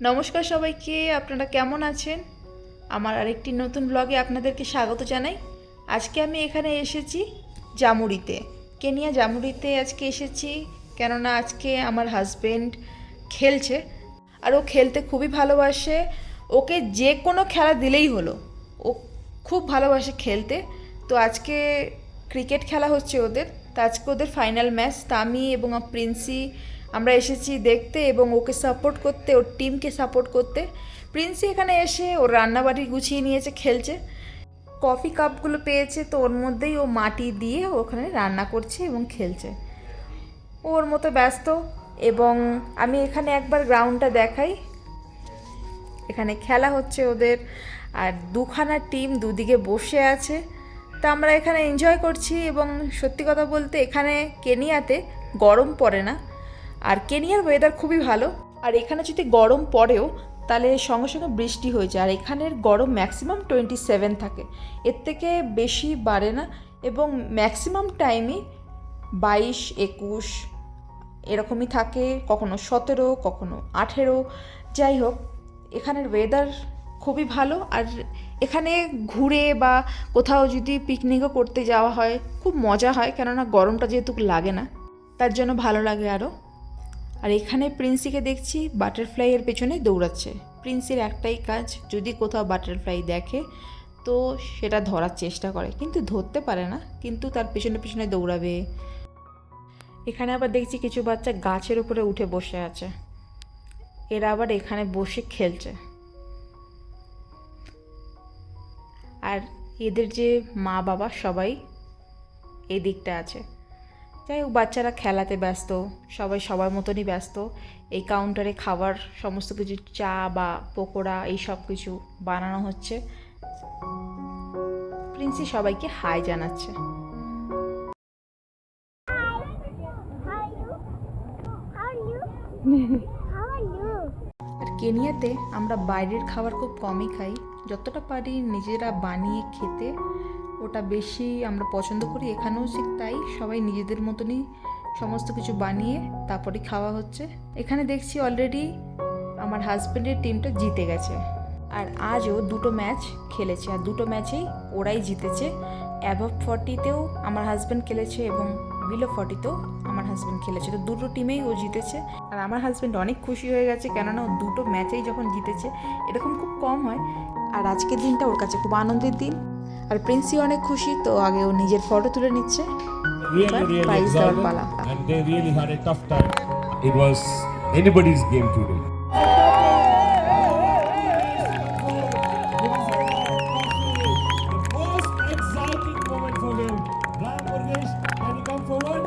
নমস্কার সবাইকে, আপনারা কেমন আছেন? আমার আরেকটি নতুন ব্লগে আপনাদেরকে স্বাগত জানাই। আজকে আমি এখানে এসেছি জামুরিতে, কেনিয়া জামুরিতে আজকে এসেছি কেননা আজকে আমার হাজবেন্ড খেলছে আর ও খেলতে খুবই ভালোবাসে। ওকে যে কোনো খেলা দিলেই হলো, ও খুব ভালোবাসে খেলতে। তো আজকে ক্রিকেট খেলা হচ্ছে ওদের, তো আজকে ওদের ফাইনাল ম্যাচ। তা আমি এবং প্রিন্সি আমরা এসেছি দেখতে এবং ওকে সাপোর্ট করতে, ওর টিমকে সাপোর্ট করতে। প্রিন্সি এখানে এসে ওর রান্নাবাড়ি গুছিয়ে নিয়েছে, খেলছে। কফি কাপগুলো পেয়েছে, তো ওর মধ্যেই ও মাটি দিয়ে ওখানে রান্না করছে এবং খেলছে, ওর মতো ব্যস্ত। এবং আমি এখানে একবার গ্রাউন্ডটা দেখাই। এখানে খেলা হচ্ছে ওদের, আর দুখানা টিম দুদিকে বসে আছে। তা আমরা এখানে এনজয় করছি। এবং সত্যি কথা বলতে এখানে কেনিয়াতে গরম পড়ে না, আর কেনিয়ার ওয়েদার খুবই ভালো। আর এখানে যদি গরম পড়েও তাহলে সঙ্গে সঙ্গে বৃষ্টি হয়ে যায়। আর এখানের গরম ম্যাক্সিমাম 27 থাকে, এর থেকে বেশি বাড়ে না। এবং ম্যাক্সিমাম টাইমই 22-21 এরকমই থাকে, কখনো 17, কখনো 18। যাই হোক, এখানের ওয়েদার খুবই ভালো। আর এখানে ঘুরে বা কোথাও যদি পিকনিকও করতে যাওয়া হয় খুব মজা হয়, কেননা গরমটা যেহেতু লাগে না, তার জন্য ভালো লাগে আরও। আর এখানে প্রিন্সিকে দেখছি বাটারফ্লাইয়ের পেছনে দৌড়াচ্ছে। প্রিন্সির একটাই কাজ, যদি কোথাও বাটারফ্লাই দেখে তো সেটা ধরার চেষ্টা করে, কিন্তু ধরতে পারে না, কিন্তু তার পেছনে পেছনে দৌড়াবে। এখানে আবার দেখছি কিছু বাচ্চা গাছের উপরে উঠে বসে আছে, এরা আবার এখানে বসে খেলছে। আর এদের যে মা বাবা সবাই এই দিকটা আছে। যাই হোক, বাচ্চারা খেলাতে ব্যস্ত, সবাই সবার মতনই ব্যস্ত। এই কাউন্টারে খাবার সমস্ত কিছু, চা বা পকোড়া এই সব কিছু বানানো হচ্ছে। প্রিন্সি সবাইকে হাই জানাচ্ছে। আর কেনিয়াতে আমরা বাইরের খাবার খুব কমই খাই, যতটা পারি নিজেরা বানিয়ে খেতে ওটা বেশি আমরা পছন্দ করি। এখানেও ঠিক তাই, সবাই নিজেদের মতনই সমস্ত কিছু বানিয়ে তারপরে খাওয়া হচ্ছে। এখানে দেখছি অলরেডি আমার হাজব্যান্ডের টিমটা জিতে গেছে। আর আজও দুটো ম্যাচ খেলেছে, আর দুটো ম্যাচেই ওরাই জিতেছে। অ্যাবভ 40তেও আমার হাজব্যান্ড খেলেছে এবং বিলো 40তেও আমার হাজব্যান্ড খেলেছে। তো দুটো টিমেই ও জিতেছে। আর আমার হাজব্যান্ড অনেক খুশি হয়ে গেছে, কেননা ও দুটো ম্যাচেই যখন জিতেছে, এরকম খুব কম হয়। আর আজকের দিনটা ওর কাছে খুব আনন্দের দিন। আর প্রিন্সি অনেক খুশি, তো আগে ও নিজের ফটো তুলে নিচ্ছে। প্রাইজ দেওয়ার পালা। And they really had a tough time. It was anybody's game today. The most exciting moment for him. Ram Murgesh, can you come forward?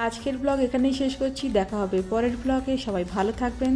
আজকের ব্লগ এখানেই শেষ করছি, দেখা হবে পরের ব্লগে। সবাই ভালো থাকবেন।